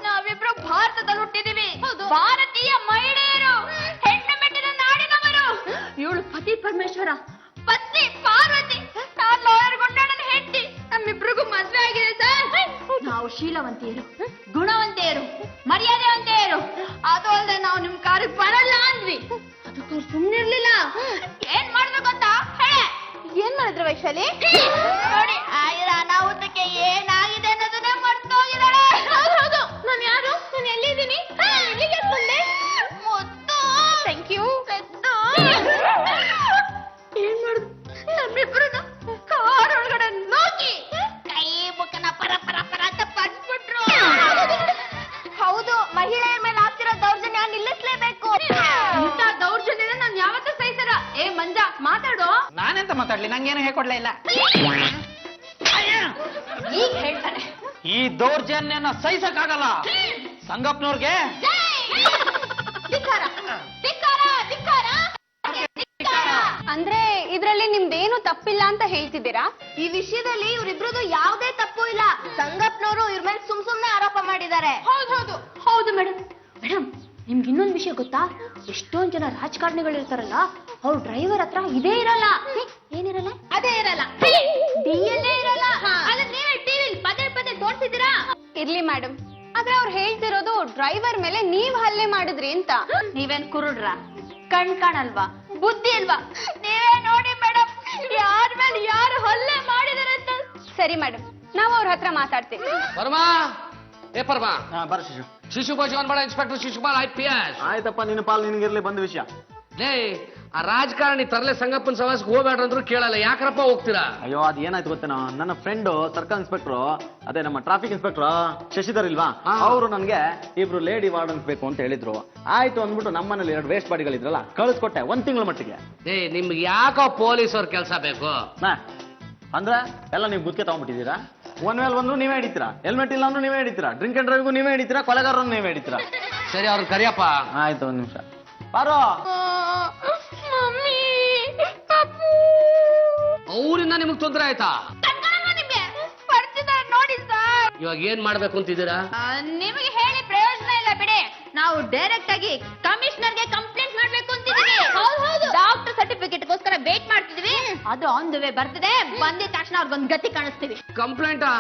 ನಾವಿಬ್ರು ಭಾರತದಲ್ಲಿ ಹುಟ್ಟಿದೀವಿ, ಭಾರತೀಯ ಮಹಿಳೆಯರು, ಹೆಣ್ಣು ಮೆಟ್ಟಿನ ನಾಡಿನವರು. ಇವಳು ಪತಿ ಪರಮೇಶ್ವರ, ಪತ್ನಿ ಪಾರ್ವತಿ, ನಾನ್ ಲಾಯರ್ ಗುಂಡಣ್ಣನ ಹೆಂಡತಿ. ನಮ್ಮಿಬ್ರಿಗೂ ಮದ್ವೆ ಆಗಿದೆ ಸರ್. ನಾವು ಶೀಲವಂತೆಯರು, ಗುಣವಂತೆಯರು, ಮರ್ಯಾದೆವಂತೆಯರು. ಅದು ಅಲ್ಲದೆ ನಾವು ನಿಮ್ ಕಾರಿಗೆ ಬರಲ್ಲ ಅಂದ್ವಿ. ಅದಕ್ಕೂ ಸುಮ್ನಿರ್ಲಿಲ್ಲ. ಏನ್ ಮಾಡ್ಬೇಕು ಅಂತ ಹೇಳೆ. ಏನ್ ಮಾಡಿದ್ರು ವೈಶಾಲಿ? ನೋಡಿ, ಆಯ್ರ ಅನಾಹುತಕ್ಕೆ ಏನಾಗಿದೆ ಅನ್ನೋದನ್ನೇ ಮರ್ತೋಗಿದ್ದಾಳೆ. ಹೌದು, ನಾನು ಯಾರು? ನಾನು ಎಲ್ಲಿದ್ದೀನಿ? ಇಲ್ಲಿಗೆ ಬಂದೆ. ಮುತ್ತು, ಥ್ಯಾಂಕ್ ಯು. ಏನ್ ಮಾಡುದು? ನಮ್ಮಿಬ್ರನ್ನ ಕಾರ್ ಒಳಗಡೆ ನೋಕಿ ಕೈ ಮುಖನ ಪರ ಪರ ಪರ ಅಂತ ಪಡ್ಬಿಟ್ರು. ಹೌದು, ಮಹಿಳೆಯರ ಮೇಲೆ ಆಗ್ತಿರೋ ದೌರ್ಜನ್ಯ ನಿಲ್ಲಿಸ್ಲೇಬೇಕು. ಇಂಥ ದೌರ್ಜನ್ಯನ ನಾನು ಯಾವತ್ತೂ ಸಹಿಸಲ್ಲ. ಏ ಮಂಜ, ಮಾತಾಡೋ. ನಾನೆಂತ ಮಾತಾಡ್ಲಿ, ನಂಗೇನು ಹೇಳ್ಕೊಡ್ಲೇ ಇಲ್ಲ. ಈಗ ಹೇಳ್ತಾನೆ. ಈ ದೌರ್ಜನ್ಯನ ಸಹಿಸಕ್ಕಾಗಲ್ಲ. ಸಂಗಪ್ಪನವ್ರಿಗೆ ಧಿಕ್ಕಾರ, ಧಿಕ್ಕಾರ, ಧಿಕ್ಕಾರ, ಧಿಕ್ಕಾರ. ಅಂದ್ರೆ ಇದ್ರಲ್ಲಿ ನಿಮ್ದೇನು ತಪ್ಪಿಲ್ಲ ಅಂತ ಹೇಳ್ತಿದ್ದೀರಾ? ಈ ವಿಷಯದಲ್ಲಿ ಇವ್ರಿಬ್ರದ್ದು ಯಾವುದೇ ತಪ್ಪು ಇಲ್ಲ. ಸಂಗಪ್ಪನವರು ಇವ್ರ ಮೇಲೆ ಸುಮ್ನೆ ಆರೋಪ ಮಾಡಿದ್ದಾರೆ. ಹೌದು ಮೇಡಮ್. ನಿಮ್ಗೆ ಇನ್ನೊಂದು ವಿಷಯ ಗೊತ್ತಾ? ಎಷ್ಟೊಂದ್ ಜನ ರಾಜಕಾರಣಿಗಳು ಇರ್ತಾರಲ್ಲ, ಅವ್ರ ಡ್ರೈವರ್ ಹತ್ರ ಇದೇ ಇರಲ್ಲ. ಏನಿರಲ್ಲ? ಅದೇ ಇರಲ್ಲ, ಡಿಎಲ್ఏ ಇರಲ್ಲ. ಅಲ್ಲ, ನೀವೇ ಟಿವಿಲಿ ಪದೇ ಪದೇ ತೋರಿಸಿದ್ದೀರಾ. ಇರ್ಲಿ ಮೇಡಮ್, ಆದ್ರೆ ಅವ್ರು ಹೇಳ್ತಿರೋದು ಡ್ರೈವರ್ ಮೇಲೆ ನೀವ್ ಹಲ್ಲೆ ಮಾಡಿದ್ರಿ ಅಂತ. ನೀವೇನ್ ಕುರುಡ್ರ? ಕಣ್ ಕಾಣಲ್ವಾ? ಬುದ್ಧಿ ಅಲ್ವಾ? ನೀವೇ ನೋಡಿ ಮೇಡಮ್, ಯಾರ ಮೇಲೆ ಯಾರು ಹಲ್ಲೆ ಮಾಡಿದಾರೆ ಅಂತ. ಸರಿ ಮೇಡಮ್, ನಾವು ಅವ್ರ ಹತ್ರ ಮಾತಾಡ್ತೀವಿ. ಪರಮಾ, ಏ ಪರಮಾ, ಬರ ಶಿಶು. Shishupal Jeevan inspector Shishupal IPS. ಆಯ್ತಪ್ಪ, ನಿನ್ನ ಪಾಲ್ ನಿನ್ಗಿರ್ಲಿ ಬಂದ ವಿಷಯ. ಲೇ, ಆ ರಾಜಕಾರಣಿ ತರಲೆ ಸಂಗಪ್ಪನ ಸವಾಸಕ್ಕೆ ಹೋಗ್ಬೇಡ್ರ ಅಂದ್ರು ಕೇಳಲ್ಲ, ಯಾಕ್ರಪ್ಪ ಹೋಗ್ತೀರಾ? ಅಯ್ಯೋ, ಅದ್ ಏನಾಯ್ತು ಗೊತ್ತೇನೋ, ನನ್ನ ಫ್ರೆಂಡ್ ಸರ್ಕಲ್ ಇನ್ಸ್ಪೆಕ್ಟರ್, ಅದೇ ನಮ್ಮ ಟ್ರಾಫಿಕ್ ಇನ್ಸ್ಪೆಕ್ಟರ್ ಶಶಿಧರ್ ಇಲ್ವಾ, ಅವರು ನನ್ಗೆ ಇಬ್ರು ಲೇಡಿ ವಾರ್ಡನ್ಸ್ ಬೇಕು ಅಂತ ಹೇಳಿದ್ರು. ಆಯ್ತು ಅಂದ್ಬಿಟ್ಟು ನಮ್ಮನೇಲಿ 2 ವೇಸ್ಟ್ ಬಾಡಿಗಳಿದ್ರಲ್ಲ, ಕಳಿಸ್ಕೊಟ್ಟೆ 1 ತಿಂಗಳ ಮಟ್ಟಿಗೆ. ಏ, ನಿಮ್ಗೆ ಯಾಕೋ ಪೊಲೀಸ್ ಅವ್ರ ಕೆಲಸ ಬೇಕು? ಅಂದ್ರೆ ಎಲ್ಲ ನೀವು ಗುತ್ತಿಗೆ ತಗೊಂಡ್ಬಿಟ್ಟಿದ್ದೀರಾ. ಒನ್ ವೇಲ್ ಬಂದ್ರು ನೀವೇ ಹಿಡಿತೀರಾ, ಹೆಲ್ಮೆಟ್ ಇಲ್ಲ ಅಂದ್ರೂ ನೀವೇ ಹಿಡಿತೀರಾ, ಡ್ರಿಂಕ್ ಅಂಡ್ ಡ್ರೈವ್ಗೂ ನೀವೇ ಹಿಡಿತೀರಾ, ಕೊಲೆಗಾರರನ್ನು ನೀವೇ ಹಿಡಿತೀರಾ. ಸರಿ, ಅವ್ರನ್ನ ಕರಿಯಪ್ಪ. ಆಯ್ತು, 1 ನಿಮಿಷ ಬಾರೋ. ಅವರಿಂದ ನಿಮಗ್ ತೊಂದ್ರೆ ಆಯ್ತಾ? ನೋಡಿ ಸರ್, ಇವಾಗ ಏನ್ ಮಾಡ್ಬೇಕು ಅಂತಿದ್ದೀರಾ? ನಿಮಗೆ ಹೇಳಿ ಪ್ರಯೋಜನ ಇಲ್ಲ ಬಿಡಿ. ನಾವು ಡೈರೆಕ್ಟ್ ಆಗಿ ಕಮಿಷನರ್ಗೆ ಕಂಪ್ಲೇಂಟ್ ಮಾಡ್ಬೇಕು ಅಂತಿದೀವಿ. ಡಾಕ್ಟರ್ ಸರ್ಟಿಫಿಕೇಟ್ಗೋಸ್ಕರ ವೇಟ್ ಮಾಡ್ತಿದೀವಿ. ಅದು ಆನ್ ದ ವೇ ಬರ್ತಿದೆ. ಬಂದಿದ ತಕ್ಷಣ ಅವ್ರಿಗೊಂದು ಗತಿ ಕಾಣಿಸ್ತೀವಿ. ಕಂಪ್ಲೇಂಟಾ?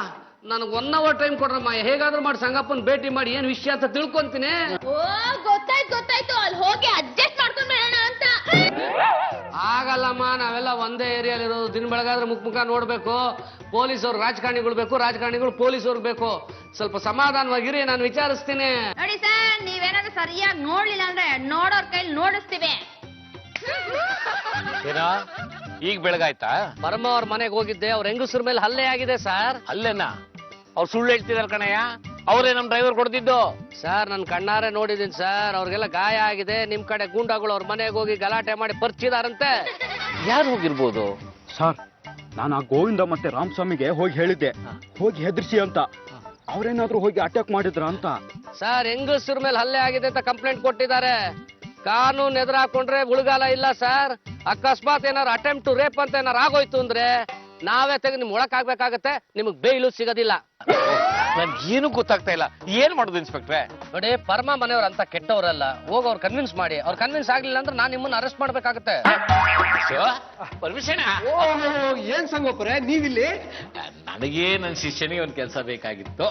ನನಗೆ 1 ಅವರ್ ಟೈಮ್ ಕೊಡ್ರಮ್ಮ, ಹೇಗಾದ್ರೂ ಮಾಡಿ ಸಂಗಪ್ಪನ್ ಭೇಟಿ ಮಾಡಿ ಏನ್ ವಿಷಯ ಅಂತ ತಿಳ್ಕೊಂತೀನಿ. ಓ, ಗೊತ್ತಾಯ್ತು. ಅಲ್ಲಿ ಹೋಗಿ ಅಡ್ಜಸ್ಟ್ ಮಾಡ್ಕೊಂಡ್ ಬಿಡೋಣ ಅಂತ. ಆಗಲ್ಲಮ್ಮ, ನಾವೆಲ್ಲ ಒಂದೇ ಏರಿಯಾಲಿ ಇರೋದು. ದಿನ ಬೆಳಗಾದ್ರೆ ಮುಖ ನೋಡ್ಬೇಕು. ಪೊಲೀಸ್ ಅವ್ರು ರಾಜಕಾರಣಿಗಳು ಬೇಕು, ರಾಜಕಾರಣಿಗಳು ಪೊಲೀಸ್ ಅವ್ರು ಬೇಕು. ಸ್ವಲ್ಪ ಸಮಾಧಾನವಾಗಿರಿ, ನಾನು ವಿಚಾರಿಸ್ತೀನಿ. ನೋಡಿ ಸರ್, ನೀವೇನಾದ್ರೂ ಸರಿಯಾಗಿ ನೋಡ್ಲಿಲ್ಲ ಅಂದ್ರೆ ನೋಡೋರ್ ಕೈಲಿ ನೋಡಿಸ್ತೀವಿ. ಏನೋ ಈಗ ಬೆಳಗಾಯ್ತಾ? ಪರಮ ಅವ್ರ ಮನೆಗೆ ಹೋಗಿದ್ದೆ, ಅವ್ರ ಹೆಂಗಸ್ರ ಮೇಲೆ ಹಲ್ಲೆ ಆಗಿದೆ ಸರ್. ಅಲ್ಲೇನಾ? ಅವ್ರು ಸುಳ್ಳು ಹೇಳ್ತಿದಾರ ಕಣಯ್ಯ. ಅವರೇ ನಮ್ ಡ್ರೈವರ್ ಕೊಡ್ತಿದ್ದು ಸರ್. ನನ್ ಕಣ್ಣಾರೆ ನೋಡಿದೀನಿ ಸರ್. ಅವ್ರಿಗೆಲ್ಲ ಗಾಯ ಆಗಿದೆ. ನಿಮ್ ಕಡೆ ಗೂಂಡಾಗಳು ಅವ್ರ ಮನೆಗೆ ಹೋಗಿ ಗಲಾಟೆ ಮಾಡಿ ಪರ್ಚಿದಾರಂತೆ. ಯಾರು ಹೋಗಿರ್ಬೋದು ಸರ್? ನಾನು ಆ ಗೋವಿಂದ ಮತ್ತೆ ರಾಮಸ್ವಾಮಿಗೆ ಹೋಗಿ ಹೇಳಿದ್ದೆ, ಹೋಗಿ ಹೆದರ್ಸಿ ಅಂತ. ಅವ್ರೇನಾದ್ರೂ ಹೋಗಿ ಅಟ್ಯಾಕ್ ಮಾಡಿದ್ರ ಅಂತ. ಸರ್, ಹೆಂಗಸ್ರ ಮೇಲೆ ಹಲ್ಲೆ ಆಗಿದೆ ಅಂತ ಕಂಪ್ಲೇಂಟ್ ಕೊಟ್ಟಿದ್ದಾರೆ. ಕಾನೂನು ಎದುರಾಕೊಂಡ್ರೆ ಉಳಿಗಾಲ ಇಲ್ಲ ಸರ್. ಅಕಸ್ಮಾತ್ ಏನಾರು ಅಟೆಂಪ್ಟ್ ಟು ರೇಪ್ ಅಂತ ಏನಾರು ಆಗೋಯ್ತು ಅಂದ್ರೆ ನಾವೇ ತೆಗೆದು ನಿಮ್ ಒಳಕ್ ಆಗ್ಬೇಕಾಗತ್ತೆ. ನಿಮಗ್ ಬೇಯ್ಲು ಸಿಗೋದಿಲ್ಲ. ನನ್ಗೇನು ಗೊತ್ತಾಗ್ತಾ ಇಲ್ಲ, ಏನ್ ಮಾಡೋದು ಇನ್ಸ್ಪೆಕ್ಟ್ರೆ? ನೋಡಿ, ಪರಮ ಮನೆಯವ್ರ ಅಂತ ಕೆಟ್ಟವರಲ್ಲ. ಹೋಗಿ ಅವ್ರು ಕನ್ವಿನ್ಸ್ ಮಾಡಿ. ಅವ್ರು ಕನ್ವಿನ್ಸ್ ಆಗ್ಲಿಲ್ಲ ಅಂದ್ರೆ ನಾನು ನಿಮ್ಮನ್ನ ಅರೆಸ್ಟ್ ಮಾಡ್ಬೇಕಾಗತ್ತೆ. ಪರ್ಮಿಷನ್? ಏನ್ ಸಂಗೋಪರೆ ನೀವಿಲ್ಲಿ? ನನಗೆ ನನ್ನ ಶಿಷ್ಯನಿಗೆ ಒಂದ್ ಕೆಲಸ ಬೇಕಾಗಿತ್ತು.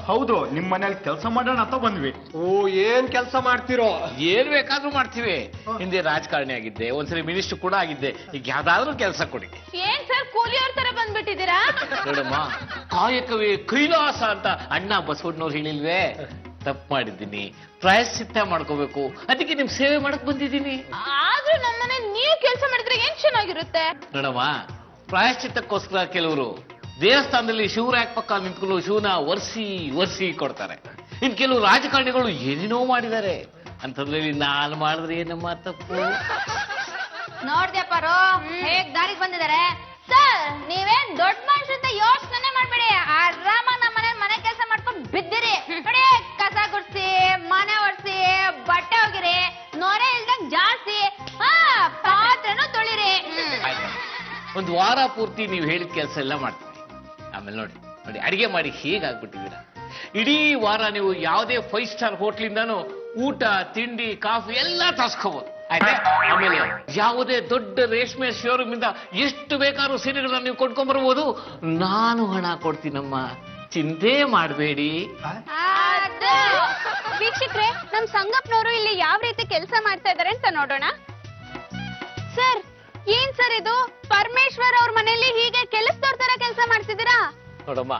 ಹೌದು, ನಿಮ್ ಮನೇಲಿ ಕೆಲಸ ಮಾಡೋಣ ಅಂತ ಬಂದ್ವಿ. ಓ, ಏನ್ ಕೆಲಸ ಮಾಡ್ತಿರೋ? ಏನ್ ಬೇಕಾದ್ರೂ ಮಾಡ್ತೀವಿ. ಹಿಂದೆ ರಾಜಕಾರಣಿ ಆಗಿದ್ದೆ, ಒಂದ್ಸರಿ ಮಿನಿಸ್ಟರ್ ಕೂಡ ಆಗಿದ್ದೆ. ಈಗ ಯಾವ್ದಾದ್ರೂ ಕೆಲಸ ಕೊಡಿ. ಏನ್ ಸರ್, ಕೂಲಿಯವ್ರ ತರ ಬಂದ್ಬಿಟ್ಟಿದ್ದೀರಾ? ನೋಡಮ್ಮ, ಕಾಯಕವೇ ಕೈಲಾಸ ಅಂತ ಅಣ್ಣ ಬಸವಣ್ಣವ್ರು ಹೇಳಿಲ್ವೇ? ತಪ್ಪು ಮಾಡಿದ್ದೀನಿ, ಪ್ರಾಯಶ್ಚಿತ್ತ ಮಾಡ್ಕೋಬೇಕು, ಅದಕ್ಕೆ ನಿಮ್ ಸೇವೆ ಮಾಡಕ್ ಬಂದಿದ್ದೀನಿ. ಆದ್ರೂ ನಮ್ಮನೆ ನೀವು ಕೆಲಸ ಮಾಡಿದ್ರೆ ಏನ್ ಚೆನ್ನಾಗಿರುತ್ತೆ? ನೋಡಮ್ಮ, ಪ್ರಾಯಶ್ಚಿತ್ತಕ್ಕೋಸ್ಕರ ಕೆಲವರು ದೇವಸ್ಥಾನದಲ್ಲಿ ಶಿವರಾಯಕ್ ಪಕ್ಕ ನಿಂತ್ಕೊಂಡು ಶಿವನ ಒರ್ಸಿ ಕೊಡ್ತಾರೆ. ಇನ್ ಕೆಲವು ರಾಜಕಾರಣಿಗಳು ಏನೇನೋ ಮಾಡಿದ್ದಾರೆ. ಅಂತಂದ್ರೆ ನಾನು ಮಾಡಿದ್ರೆ ಏನಮ್ಮ ತಪ್ಪು? ನೋಡ್ದ್ಯಪ್ಪಾರು ಹೇಗ್ ದಾರಿಗೆ ಬಂದಿದ್ದಾರೆ. ಸರ್, ನೀವೇನ್ ದೊಡ್ಡ ಮನುಷ್ಯಂತ ಯೋಚನೆ ಮಾಡ್ಬೇಡಿ. ಆರಾಮಾಗಿ ನಮ್ಮ ಮನೆ ಕೆಲಸ ಮಾಡ್ಕೊಂಡು ಬಿದ್ದಿರಿ. ನೋಡಿ, ಕಸ ಗುಡ್ಸಿ, ಮನೆ ಒರ್ಸಿ, ಬಟ್ಟೆ ಒಗಿರಿ, ನೊರೆ ಇಲ್ದಂಗ್ ಜಾಸ್ತಿ, ಪಾತ್ರೆನೂ ತೊಳಿರಿ. ಒಂದು ವಾರ ಪೂರ್ತಿ ನೀವು ಹೇಳಿದ ಕೆಲಸ ಎಲ್ಲ ಮಾಡ್ತೀವಿ. ಆಮೇಲೆ ನೋಡಿ ಅಡಿಗೆ ಮಾಡಿ ಹೇಗಾಗ್ಬಿಟ್ಟಿದ್ದೀರಾ. ಇಡೀ ವಾರ ನೀವು ಯಾವುದೇ 5 ಸ್ಟಾರ್ ಹೋಟ್ಲಿಂದಾನು ಊಟ, ತಿಂಡಿ, ಕಾಫಿ ಎಲ್ಲ ತರ್ಸ್ಕೋಬಹುದು. ಆಯ್ತಾ? ಆಮೇಲೆ ಯಾವುದೇ ದೊಡ್ಡ ರೇಷ್ಮೆ ಶೋರೂಮ್ ಇಂದ ಎಷ್ಟು ಬೇಕಾದ್ರೂ ಸೀರೆಗಳನ್ನ ನೀವು ಕೊಂಡ್ಕೊಂಡ್ಬರ್ಬೋದು. ನಾನು ಹಣ ಕೊಡ್ತೀನಮ್ಮ, ಚಿಂತೆ ಮಾಡಬೇಡಿ. ವೀಕ್ಷಕ್ರೆ, ನಮ್ ಸಂಗಪ್ಪನವರು ಇಲ್ಲಿ ಯಾವ ರೀತಿ ಕೆಲಸ ಮಾಡ್ತಾ ಇದಾರೆ ಅಂತ ನೋಡೋಣ. ಸರ್, ಏನ್ ಸರ್ ಇದು? ಪರಮೇಶ್ವರ್ ಅವ್ರ ಮನೆಯಲ್ಲಿ ಹೀಗೆ ಕೆಲಸದವ್ರ ತರ ಕೆಲಸ ಮಾಡ್ತಿದ್ದೀರಾ? ನೋಡಮ್ಮ,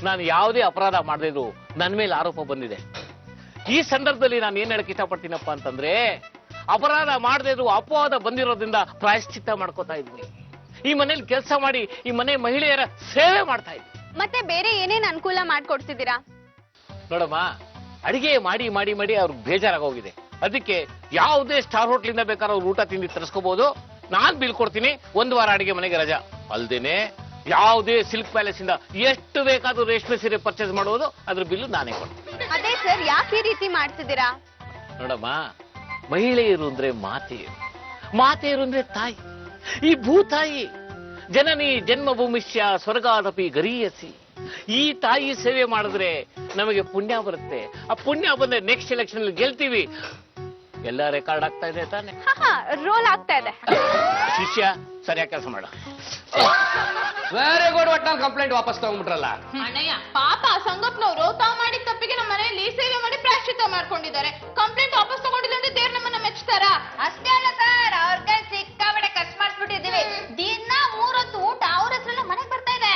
ನಾನು ಯಾವುದೇ ಅಪರಾಧ ಮಾಡದಿದ್ರು ನನ್ನ ಮೇಲೆ ಆರೋಪ ಬಂದಿದೆ. ಈ ಸಂದರ್ಭದಲ್ಲಿ ನಾನು ಏನ್ ಹೇಳಕ್ ಇಷ್ಟಪಡ್ತೀನಪ್ಪ ಅಂತಂದ್ರೆ, ಅಪರಾಧ ಮಾಡದೇ ಇದ್ರು ಅಪವಾದ ಬಂದಿರೋದ್ರಿಂದ ಪ್ರಾಯಶ್ಚಿತ್ತ ಮಾಡ್ಕೋತಾ ಇದ್ವಿ. ಈ ಮನೇಲಿ ಕೆಲಸ ಮಾಡಿ ಈ ಮನೆ ಮಹಿಳೆಯರ ಸೇವೆ ಮಾಡ್ತಾ ಇದ್ವಿ. ಮತ್ತೆ ಬೇರೆ ಏನೇನ್ ಅನುಕೂಲ ಮಾಡ್ಕೊಡ್ತಿದ್ದೀರಾ? ನೋಡಮ್ಮ, ಅಡಿಗೆ ಮಾಡಿ ಮಾಡಿ ಮಾಡಿ ಅವ್ರಿಗೆ ಬೇಜಾರಾಗೋಗಿದೆ. ಅದಕ್ಕೆ ಯಾವುದೇ ಸ್ಟಾರ್ ಹೋಟ್ಲಿಂದ ಬೇಕಾದ್ರೆ ಅವ್ರು ಊಟ ತಿಂಡಿ ತರಿಸ್ಕೋಬಹುದು. ನಾನ್ ಬಿಲ್ ಕೊಡ್ತೀನಿ. 1 ವಾರ ಅಡಿಗೆ ಮನೆಗೆ ರಜಾ. ಅಲ್ದೇನೆ ಯಾವುದೇ ಸಿಲ್ಕ್ ಪ್ಯಾಲೇಸ್ ಇಂದ ಎಷ್ಟು ಬೇಕಾದ್ರೂ ರೇಷ್ಮೆ ಸೀರೆ ಪರ್ಚೇಸ್ ಮಾಡೋದು, ಅದ್ರ ಬಿಲ್ ನಾನೇ ಕೊಡ್ತೀನಿ. ಅದೇ ಸರ್, ಯಾಕೆ ಈ ರೀತಿ ಮಾಡ್ತಿದ್ದೀರಾ? ನೋಡಮ್ಮ, ಮಹಿಳೆಯರು ಅಂದ್ರೆ ಮಾತೆಯರು ಅಂದ್ರೆ ತಾಯಿ, ಈ ಭೂತಾಯಿ. ಜನನಿ ಜನ್ಮಭೂಮಿಷ್ಯ ಸ್ವರ್ಗಾದಪಿ ಗರೀಯಸಿ. ಈ ತಾಯಿ ಸೇವೆ ಮಾಡಿದ್ರೆ ನಮಗೆ ಪುಣ್ಯ ಬರುತ್ತೆ. ಆ ಪುಣ್ಯ ಬಂದ್ರೆ ನೆಕ್ಸ್ಟ್ ಎಲೆಕ್ಷನ್ ಅಲ್ಲಿ ಗೆಲ್ತೀವಿ. ಎಲ್ಲ ರೆಕಾರ್ಡ್ ಆಗ್ತಾ ಇದೆ ತಾನೆ? ರೋಲ್ ಆಗ್ತಾ ಇದೆ. ಶಿಷ್ಯ, ಸರಿಯಾಗಿ ಕೆಲಸ ಮಾಡ. Very good. ಒಟ್ನಲ್ಲಿ ಕಂಪ್ಲೇಂಟ್ ವಾಪಸ್ ತಗೊಂಡ್ಬಿಟ್ರಲ್ಲ. ಅಣ್ಣಯ್ಯ, ಪಾಪ ಸಂಗಪ್ಪನವರು ತಾವು ಮಾಡಿದ ತಪ್ಪಿಗೆ ನಮಗೆ ನಮ್ಮ ಮನೆಯಲ್ಲಿ ಸೇವೆ ಮಾಡಿ ಪ್ರಾಯಶ್ಚಿತ್ತ ಮಾಡ್ಕೊಂಡಿದ್ದಾರೆ. ಕಂಪ್ಲೇಂಟ್ ವಾಪಸ್ ತಗೊಂಡಿಲ್ಲ ಅಂದ್ರೆ ದೇವ್ರ ನಮ್ಮನ್ನ ಮೆಚ್ತಾರಾ? ಅಷ್ಟೇ ಅಲ್ಲ ಸರ್, ಅವ್ರ ಕೈ ಸಿಕ್ಕಾಬಡೆ ಖರ್ಚು ಮಾಡಿಸ್ಬಿಟ್ಟಿದ್ದೀವಿ. ದಿನ 3 ಹೊತ್ತು ಊಟ ಅವ್ರ ಹೆಸರೆಲ್ಲ ಮನೆಗೆ ಬರ್ತಾ ಇದೆ.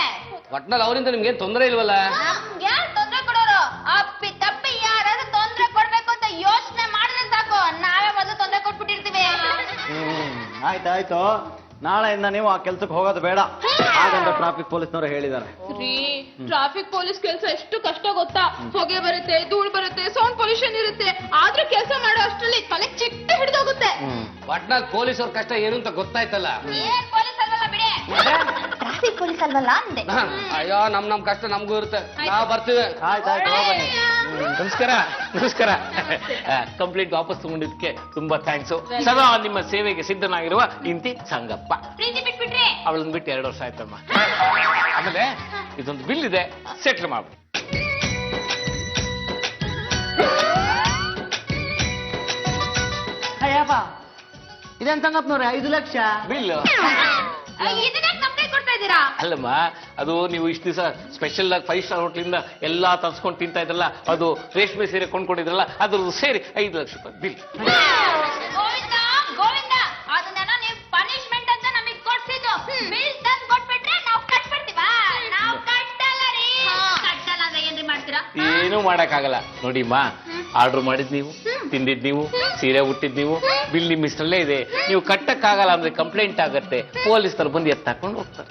ಒಟ್ನಲ್ಲಿ ಅವರಿಂದ ನಿಮ್ಗೆ ತೊಂದರೆ ಇಲ್ವಲ್ಲ? ನಮ್ಗೆ ಯಾರು ತೊಂದ್ರೆ ಕೊಡೋರು? ಅಪ್ಪಿ ತಪ್ಪಿ ಯಾರಾದ್ರೂ ತೊಂದ್ರೆ ಕೊಡ್ಬೇಕು ಅಂತ ಯೋಚನೆ ಮಾಡಿದ್ರೆ ಸಾಕು, ನಾವೇ ಮೊದಲು ತೊಂದ್ರೆ ಕೊಟ್ಬಿಟ್ಟಿರ್ತೀವಿ. ಆಯ್ತಾಯ್ತು, ನಾಳೆಯಿಂದ ನೀವು ಆ ಕೆಲ್ಸಕ್ಕೆ ಹೋಗೋದು ಬೇಡ ಹಾಗಂತ ಟ್ರಾಫಿಕ್ ಪೊಲೀಸ್ನವರು ಹೇಳಿದ್ದಾರೆ. ರೀ, ಟ್ರಾಫಿಕ್ ಪೊಲೀಸ್ ಕೆಲಸ ಎಷ್ಟು ಕಷ್ಟ ಗೊತ್ತಾ? ಹೊಗೆ ಬರುತ್ತೆ, ಧೂಳು ಬರುತ್ತೆ, ಸೌಂಡ್ ಪೊಲ್ಯೂಷನ್ ಇರುತ್ತೆ. ಆದ್ರೂ ಕೆಲಸ ಮಾಡೋ ಅಷ್ಟರಲ್ಲಿ ತಲೆ ಚಿಟ್ಟ ಹಿಡಿದೋಗುತ್ತೆ. ಒಟ್ನಲ್ಲಿ ಪೊಲೀಸ್ ಅವ್ರ ಕಷ್ಟ ಏನು ಅಂತ ಗೊತ್ತಾಯ್ತಲ್ಲ? ಏನ್ ಪೊಲೀಸ್ ಅಲ್ವಲ್ಲ ಬಿಡಿ, ಟ್ರಾಫಿಕ್ ಪೊಲೀಸ್ ಅಲ್ವಲ್ಲ ಅಂದೆ. ಅಯ್ಯೋ, ನಮ್ ಕಷ್ಟ ನಮಗೂ ಇರುತ್ತೆ, ನಾವ್ ಬರ್ತೀವಿ. ಆಯ್ತಾಯ್ತು, ಹೋಗ್ಬನ್ನಿ. ನಮಸ್ಕಾರ ನಮಸ್ಕಾರ. ಕಂಪ್ಲೇಂಟ್ ವಾಪಸ್ ತಗೊಂಡಿದ್ದಕ್ಕೆ ತುಂಬಾ ಥ್ಯಾಂಕ್ಸ್. ಸದಾ ನಿಮ್ಮ ಸೇವೆಗೆ ಸಿದ್ಧನಾಗಿರುವ ಇಂತಿ ಸಂಗಪ್ಪ. ಪ್ರೀತಿ ಬಿಟ್ಬಿಟ್ರಿ? ಅವಳನ್ನ ಬಿಟ್ಟು 2 ವರ್ಷ ಆಯ್ತಮ್ಮ. ಆಮೇಲೆ ಇದೊಂದು ಬಿಲ್ ಇದೆ, ಸೆಟ್ಲ್ ಮಾಡ್ಬಿಡಿ. ಅಯ್ಯಪ್ಪ, ಇದೇನ್ ಸಂಗಪ್ಪನವ್ರೆ 5 ಲಕ್ಷ ಬಿಲ್ ಇದನ್ನ ಕಂಪ್ಲೇಂಟ್ ಕೊಡ್ತಾ ಇದ್ದೀರಾ? ಅಲ್ಲಮ್ಮ, ಅದು ನೀವು ಇಷ್ಟು ದಿವಸ ಸ್ಪೆಷಲ್ ಆಗಿ 5 ಸ್ಟಾರ್ ಹೋಟ್ಲಿಂದ ಎಲ್ಲಾ ತರ್ಸ್ಕೊಂಡು ತಿಂತಾ ಇದ್ರಲ್ಲ, ಅದು ರೇಷ್ಮೆ ಸೀರೆ ಕೊಂಡ್ಕೊಂಡಿದ್ರಲ್ಲ, ಅದ್ರ ಸೇರಿ 5 ಲಕ್ಷ ರೂಪಾಯಿ ಬಿಲ್. ಗೋವಿಂದ ಗೋವಿಂದ, ಅದನ್ನೆಲ್ಲ ನೀವು ಪನಿಷ್ಮೆಂಟ್ ಅಂತ ನಮಗೆ ಕೊಡ್ಸಿದ್ದು. ಬಿಲ್ ತಂದು ಕೊಟ್ಬಿಟ್ರೆ ನಾವು ಕಟ್ಬಿಡ್ತೀವಾ? ನಾವು ಕಟ್ಟಲ್ಲ ರೀ. ಕಟ್ಟಲ್ಲ ಅಂದ್ರೆ ಏನ್ರಿ ಮಾಡ್ತೀರಾ? ಏನೂ ಮಾಡಕ್ಕಾಗಲ್ಲ ನೋಡಿಮ್ಮ. ಆರ್ಡರ್ ಮಾಡಿದ್ ನೀವು, ತಿಂದಿದ್ ನೀವು, ಸೀರೆ ಉಟ್ಟಿದ್ ನೀವು, ಬಿಲ್ ನಿಮ್ಮ ಇಷ್ಟಲ್ಲೇ ಇದೆ. ನೀವು ಕಟ್ಟಕ್ಕಾಗಲ್ಲ ಅಂದ್ರೆ ಕಂಪ್ಲೇಂಟ್ ಆಗತ್ತೆ, ಪೊಲೀಸರು ಬಂದು ಎತ್ತಾಕೊಂಡು ಹೋಗ್ತಾರೆ.